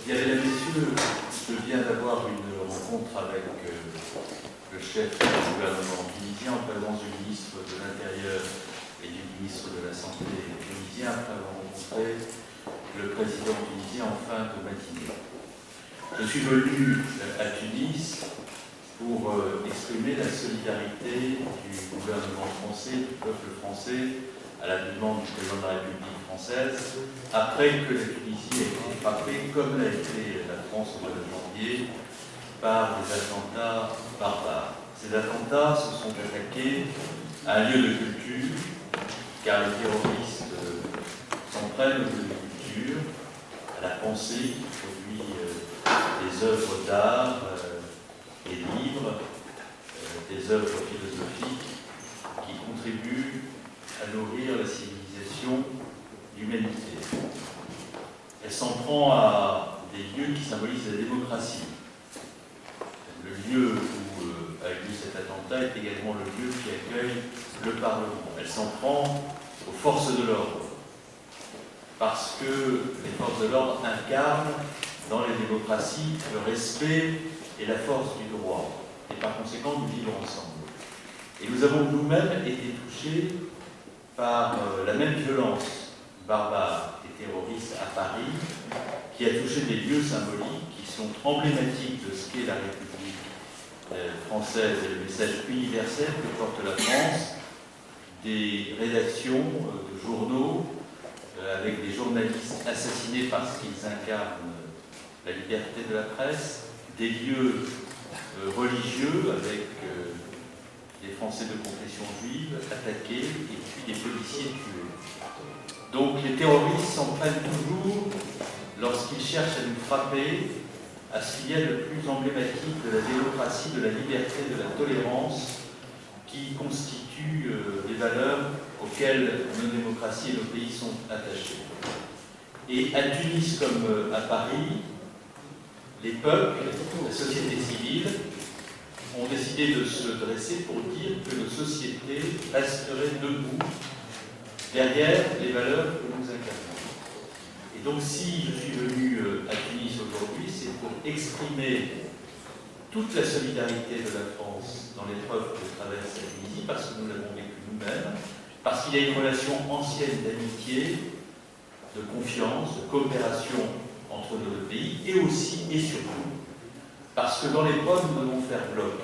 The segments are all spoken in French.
Bien, mesdames, messieurs, je viens d'avoir une rencontre avec le chef du gouvernement tunisien en présence du ministre de l'Intérieur et du ministre de la Santé tunisien, après avoir rencontré le président tunisien en fin de matinée. Je suis venu à Tunis pour exprimer la solidarité du gouvernement français, du peuple français, à la demande du président de la République française, après que la Tunisie a été frappée, comme l'a été la France au mois de janvier, par des attentats barbares. Ces attentats se sont attaqués à un lieu de culture, car les terroristes s'en prennent au lieu de culture, à la pensée qui produit des œuvres d'art, des livres, des œuvres philosophiques qui contribuent à nourrir la civilisation, l'humanité. Elle s'en prend à des lieux qui symbolisent la démocratie. Le lieu où a eu lieu cet attentat est également le lieu qui accueille le Parlement. Elle s'en prend aux forces de l'ordre, parce que les forces de l'ordre incarnent dans les démocraties le respect et la force du droit, et par conséquent nous vivons ensemble. Et nous avons nous-mêmes été touchés par la même violence barbare et terroriste à Paris, qui a touché des lieux symboliques qui sont emblématiques de ce qu'est la République française et le message universel que porte la France, des rédactions de journaux avec des journalistes assassinés parce qu'ils incarnent la liberté de la presse, des lieux religieux avec des Français de confession juive attaqués et puis des policiers tués. Donc les terroristes s'en prennent toujours, lorsqu'ils cherchent à nous frapper, à ce qu'il y a le plus emblématique de la démocratie, de la liberté, de la tolérance, qui constituent les valeurs auxquelles nos démocraties et nos pays sont attachés. Et à Tunis comme à Paris, les peuples, la société civile, ont décidé de se dresser pour dire que nos sociétés resteraient debout derrière les valeurs que nous incarnons. Et donc si je suis venu à Tunis aujourd'hui, c'est pour exprimer toute la solidarité de la France dans l'épreuve que traverse la Tunisie, parce que nous l'avons vécu nous-mêmes, parce qu'il y a une relation ancienne d'amitié, de confiance, de coopération entre nos deux pays, et aussi et surtout parce que dans l'épreuve, nous devons faire bloc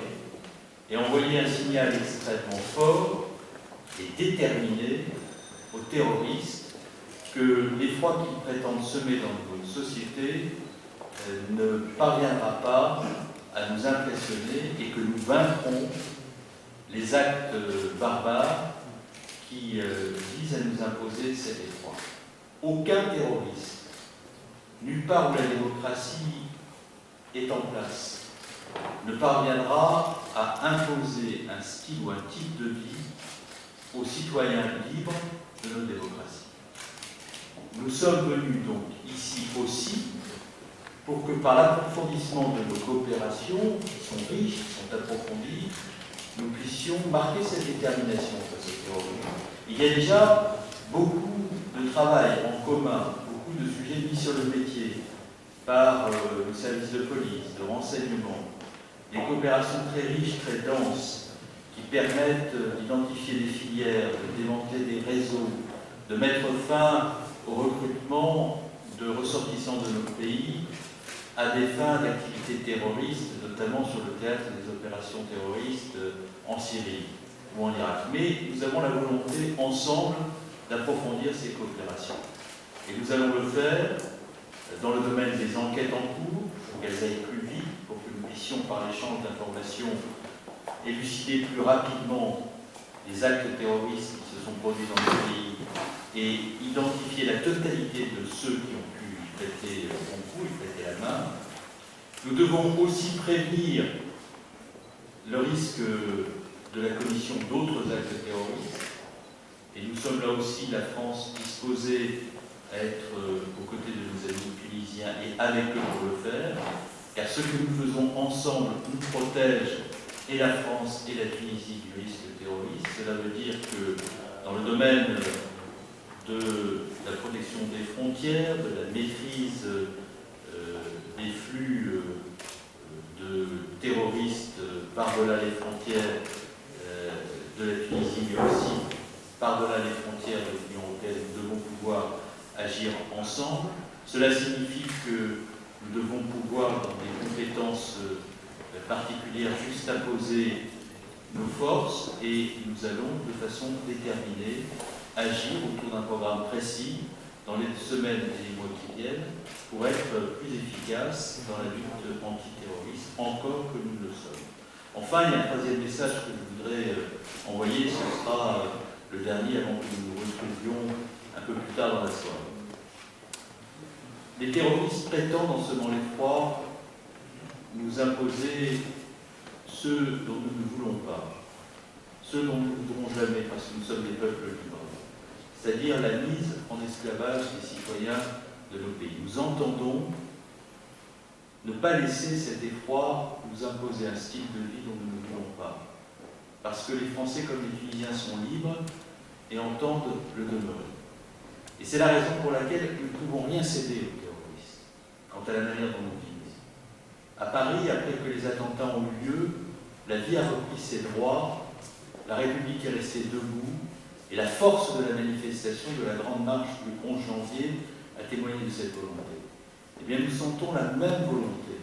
et envoyer un signal extrêmement fort et déterminé aux terroristes que l'effroi qu'ils prétendent semer dans notre société ne parviendra pas à nous impressionner et que nous vaincrons les actes barbares qui visent à nous imposer cet effroi. Aucun terroriste, nulle part où la démocratie est en place, ne parviendra à imposer un style ou un type de vie aux citoyens libres de nos démocraties. Nous sommes venus donc ici aussi pour que par l'approfondissement de nos coopérations, qui sont riches, qui sont approfondies, nous puissions marquer cette détermination face au terrorisme. Il y a déjà beaucoup de travail en commun, beaucoup de sujets mis sur le métier par le service de police, de renseignement, des coopérations très riches, très denses, qui permettent d'identifier des filières, de démanteler des réseaux, de mettre fin au recrutement de ressortissants de notre pays à des fins d'activités terroristes, notamment sur le théâtre des opérations terroristes en Syrie ou en Irak. Mais nous avons la volonté ensemble d'approfondir ces coopérations. Et nous allons le faire dans le domaine des enquêtes en cours, pour qu'elles aillent plus vite, pour que nous puissions, par l'échange d'informations, élucider plus rapidement les actes terroristes qui se sont produits dans le pays et identifier la totalité de ceux qui ont pu y prêter concours, y prêter la main. Nous devons aussi prévenir le risque de la commission d'autres actes terroristes. Et nous sommes là aussi, la France, disposée à être aux côtés de nos amis tunisiens et avec eux pour le faire, car ce que nous faisons ensemble nous protège, et la France et la Tunisie, du risque terroriste. Cela veut dire que dans le domaine de la protection des frontières, de la maîtrise par-delà les frontières de la Tunisie, mais aussi par-delà les frontières de l'Union européenne, nous devons pouvoir agir ensemble. Cela signifie que nous devons pouvoir, dans des compétences particulières, juste imposer nos forces, et nous allons de façon déterminée agir autour d'un programme précis dans les semaines et les mois qui viennent pour être plus efficaces dans la lutte antiterroriste, encore que nous le sommes. Enfin, il y a un troisième message que je voudrais envoyer, ce sera le dernier avant que nous nous retrouvions un peu plus tard dans la soirée. Les terroristes prétendent, en semant l'effroi, nous imposer ceux dont nous ne voulons pas, ceux dont nous ne voudrons jamais parce que nous sommes des peuples libres, c'est-à-dire la mise en esclavage des citoyens de nos pays. Nous entendons ne pas laisser cet effroi nous imposer un style de vie dont nous ne voulons pas, parce que les Français comme les Tunisiens sont libres et entendent le demeurer. Et c'est la raison pour laquelle nous ne pouvons rien céder aux terroristes quant à la manière dont nous vivons. À Paris, après que les attentats ont eu lieu, la vie a repris ses droits, la République est restée debout, et la force de la manifestation de la Grande Marche du 11 janvier a témoigné de cette volonté. Eh bien, nous sentons la même volonté,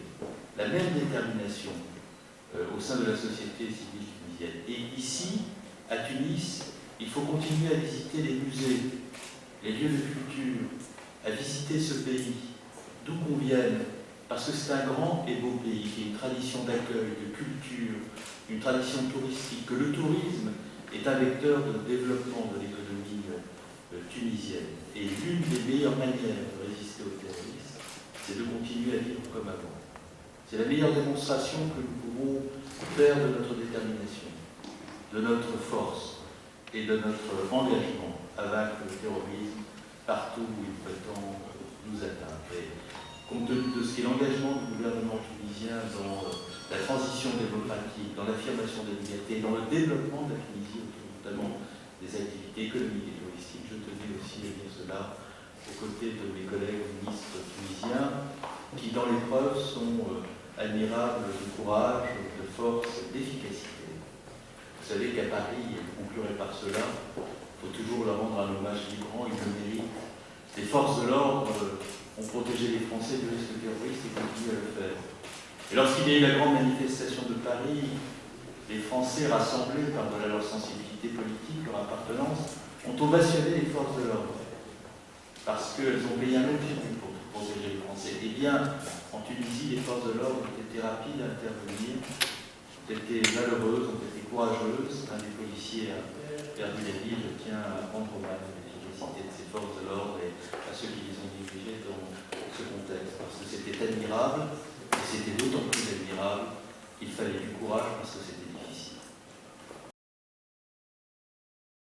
la même détermination au sein de la société civile tunisienne. Et ici, à Tunis, il faut continuer à visiter les musées, les lieux de culture, à visiter ce pays, d'où qu'on vienne, parce que c'est un grand et beau pays qui a une tradition d'accueil, de culture, une tradition touristique, que le tourisme est un vecteur de développement de l'économie tunisienne. Et l'une des meilleures manières de résister aux terroristes, c'est de continuer à vivre comme avant. C'est la meilleure démonstration que nous pouvons faire de notre détermination, de notre force et de notre engagement à vaincre le terrorisme partout où il prétend nous atteindre. Et compte tenu de ce qu'est l'engagement du gouvernement tunisien dans la transition démocratique, dans l'affirmation des libertés, dans le développement de la Tunisie, notamment des activités économiques et touristiques, je tenais aussi à dire cela aux côtés de mes collègues ministres tunisiens, qui dans l'épreuve sont admirables de courage, de force, d'efficacité. Vous savez qu'à Paris, et je conclurai par cela, il faut toujours leur rendre un hommage vibrant, ils le méritent. Les forces de l'ordre ont protégé les Français du risque terroriste et continuent à le faire. Et lorsqu'il y a eu la grande manifestation de Paris, les Français rassemblés par-delà leur sensibilité politique, leur appartenance, ont ovationné les forces de l'ordre, parce qu'elles ont payé un autre tribut pour protéger les Français. Eh bien, en Tunisie, les forces de l'ordre ont été rapides à intervenir, ont été valeureuses, ont été courageuses. Un des policiers a perdu la vie. Je tiens à rendre hommage à l'efficacité de ces forces de l'ordre et à ceux qui les ont dirigées dans ce contexte, parce que c'était admirable, et c'était d'autant plus admirable qu'il fallait du courage parce que c'était difficile.